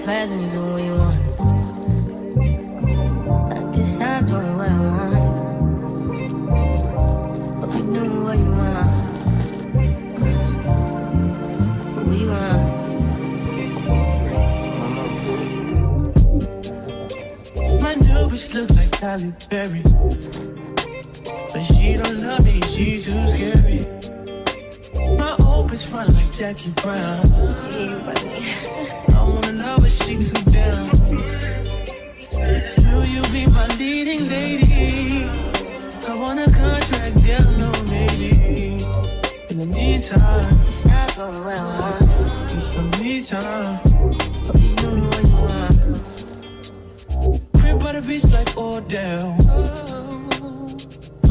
fast and you do what you want. At this time, doing what I want. Hope you do what you want. What you want. My new bitch look like Halle Berry, but she don't love me, she too scary. My old bitch front like Jackie Brown. I wanna love her, she too down. Will you be my leading lady? I want a contract, girl, no maybe. In the meantime, It's not going what I want. it's some me time. Hope you do what you want. Crib by the beach like Odell.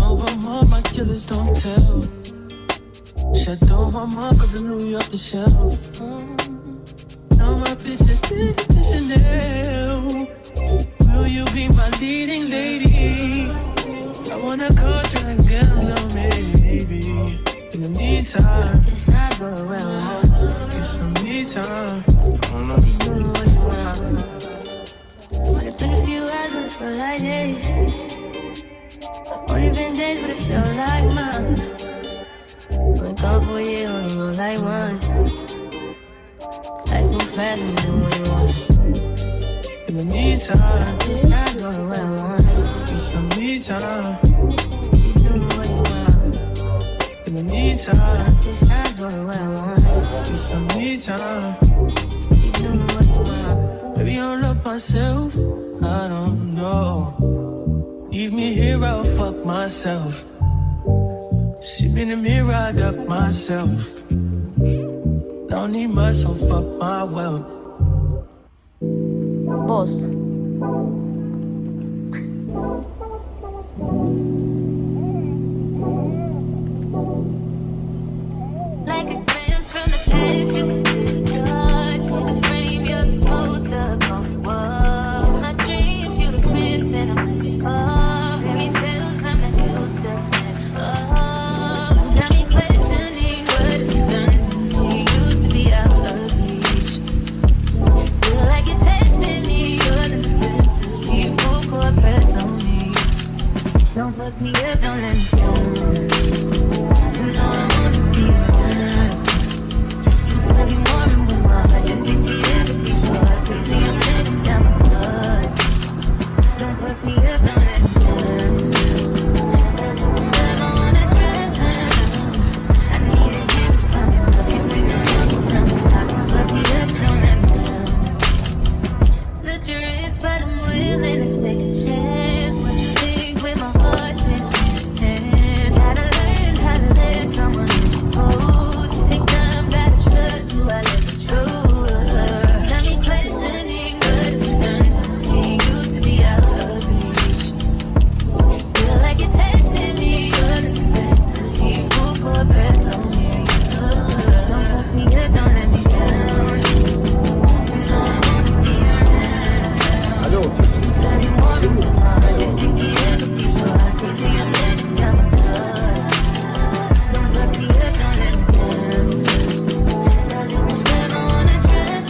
Over all my killers don't tell. Shadow my mom, cause I New York the shelf. Now my bitch is the Chanel. Will you be my leading lady? I want a contract, girl, no maybe. In the meantime, It's not going what I want. it's some me time. Hope you do what you want. Only been a few hours, but it feel like days. Only been days, but it feel like months. Been gone for a year, only know like once. Life move fast and you do what you want. In the meantime, It's not doing what I want. it's some me time. You do what you want. In the meantime, It's not doing what I want. it's some me time. You do what you want. Maybe I don't love myself, I don't know. Leave me here, I'll fuck myself. See me in the mirror, I duck myself. Don't need much, so fuck my wealth. Boss. Like a glimpse from the past, you can see the dark. In the frame, you're the poster on the wall. My dreams, you the prince, and I'm the car. Fairy tales, I'm not used to it. Oh, got me questioning what it's done to me. Used to be out of reach. Feel like you're testing me, you're the necessity. Full court press on me. Don't fuck me up, don't let me down. You know I want to be around. You tugging more and more. I just can't see everything so I crazy. I'm letting down my guard. Don't fuck me up, don't let me down. Never wanna drown. I need to hear it from you. Can we know you're something? Don't fuck me up, don't let me down. Such a risk, but I'm willing to take a chance. What you think with my heart in your hand? Gotta learn how to let someone hold. Take time, gotta trust who I let the truth. Got me questioning what it's done to me. Used to be out of reach. Feel like you're testing me, you're the necessity. Full court press on me. Don't fuck me up, don't let me down. You know I wanna be around. Алло, Study more and more. I just can't get everything so I crazy. I'm letting down my guard. Don't fuck me up, don't let me down. Never wanna drown.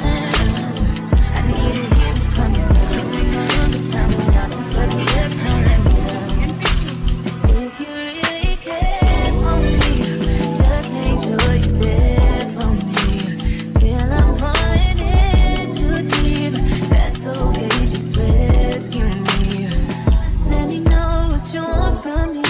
I need to hear it from you. Can we no longer time without don't fuck me up, don't let me down. If you really care for me, just make sure you're there for me. Feel I'm falling in too deep. That's okay, just rescue me. Let me know what you want from me.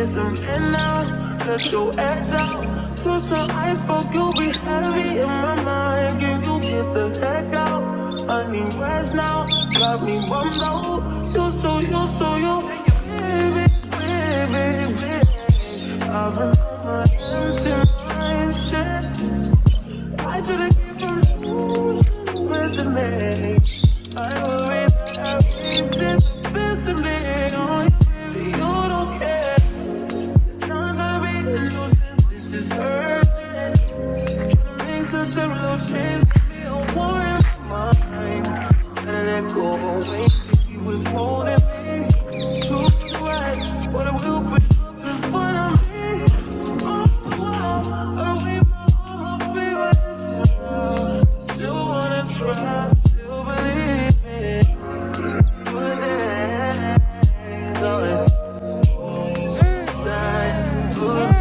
is a man now. Let your edge out. To some iceberg, you'll be heavy in my mind. Can you get the heck out? I need rest now. Got me bummed out. You so, baby, baby, baby. I've been on my hands in my shit. I should've given you best of me. I worry that I wasted the best of me. Oh, baby, you don't care. Trying to be the nuisance, this is hurting. Trying to make sense of little change. A war in my mind. Gotta let go away. He was holding me to the right, but it will be up in front of me. Oh, wow, are we my favorites? Still wanna try, still believe me. Good days, always inside. Good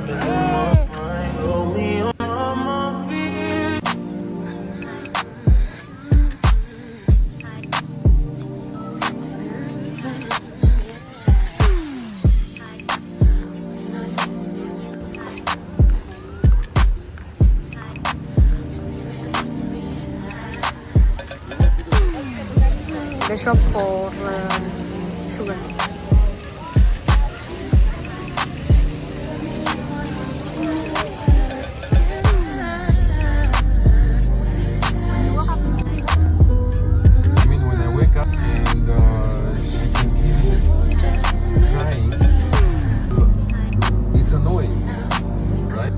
days, in my mind. Hold me on my feet. The shop for sugar. I mean, when I wake up and she can hear me crying, it's annoying, right?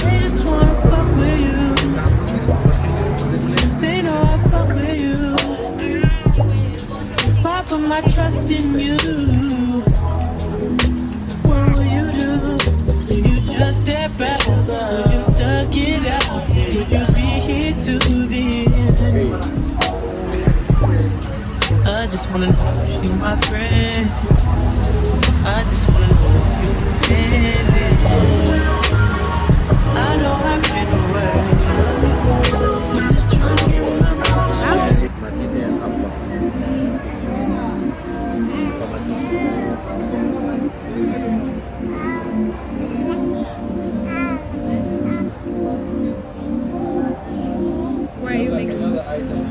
They just wanna fuck with you. They know I fuck with you. Far from my trust in you. What will you do? Will you just step back? Will you duck it out? Will you be here to the end? I just wanna know if you my friend. I just wanna know if you intended. I know I've been away. I'm just trying to get my mind. Mati dia apa? Apa mati? Why are you making Another item.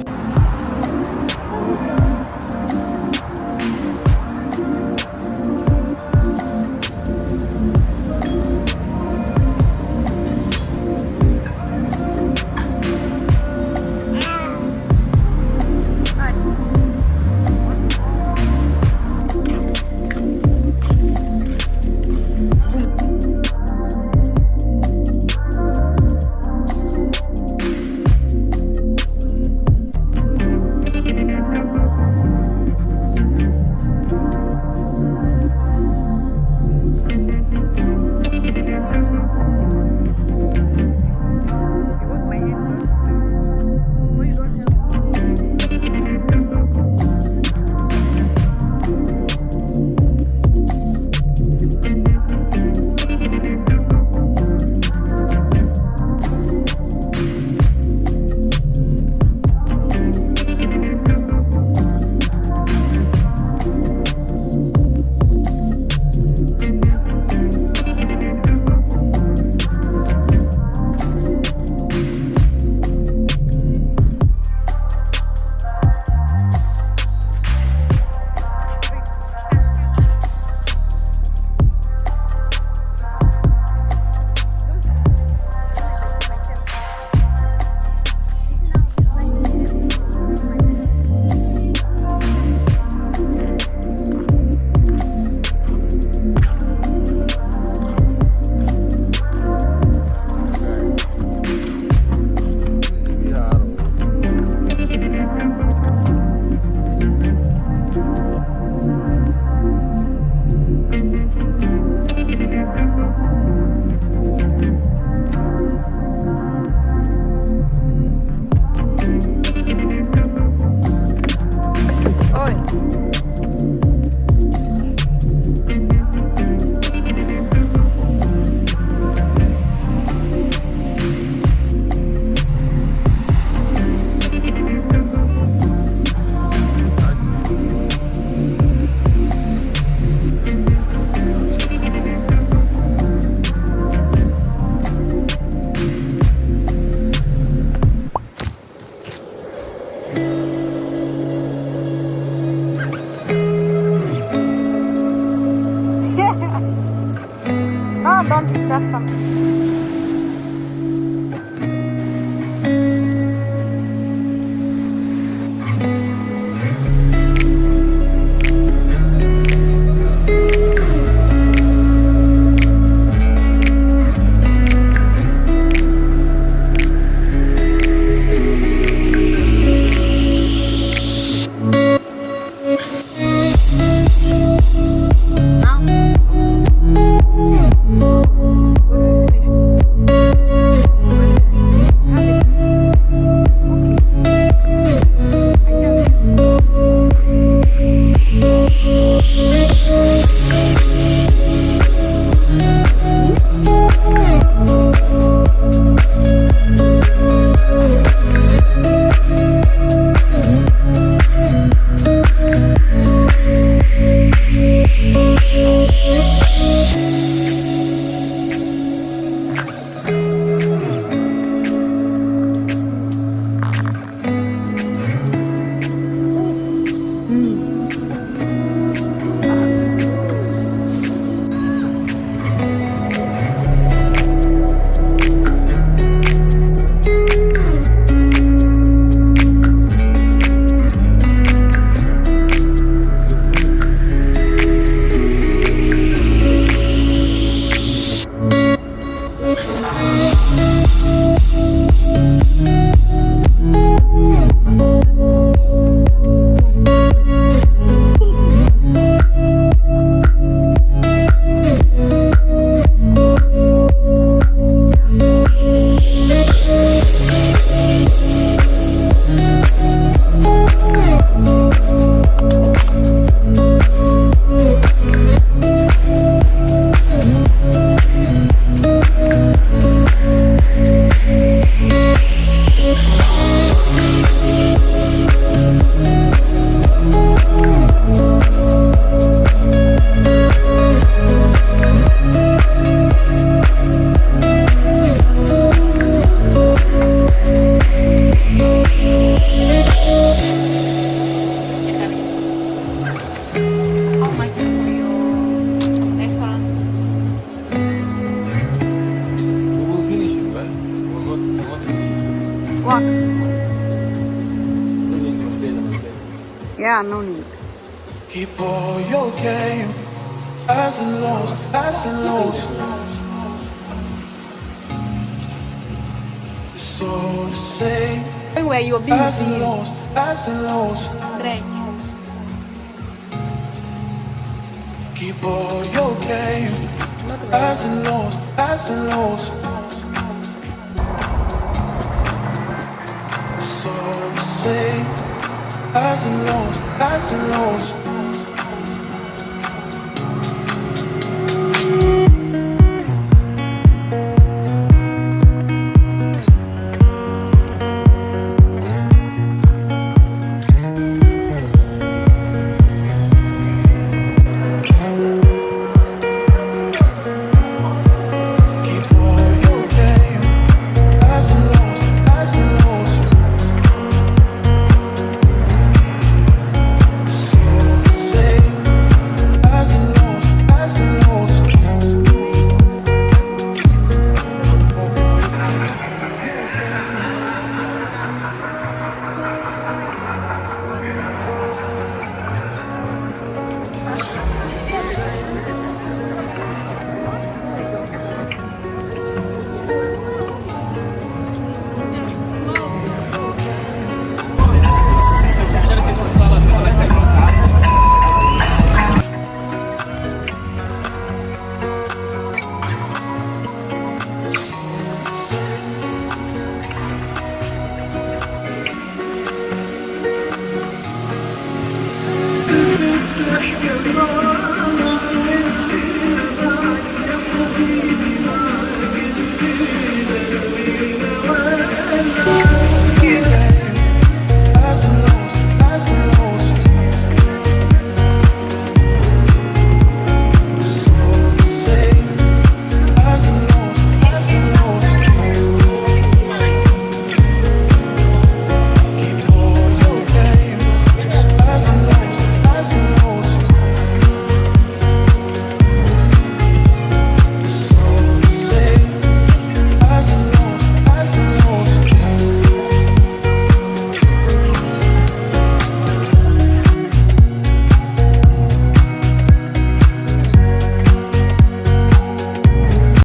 don't eat that some. What? Yeah, no need. Keep all your game, highs and lows, highs and lows. It's all the same, Where you're highs and busy. lows, highs and lows. Keep all your game, highs and lows, highs and lows. It's all the same, highs and lows, highs and lows.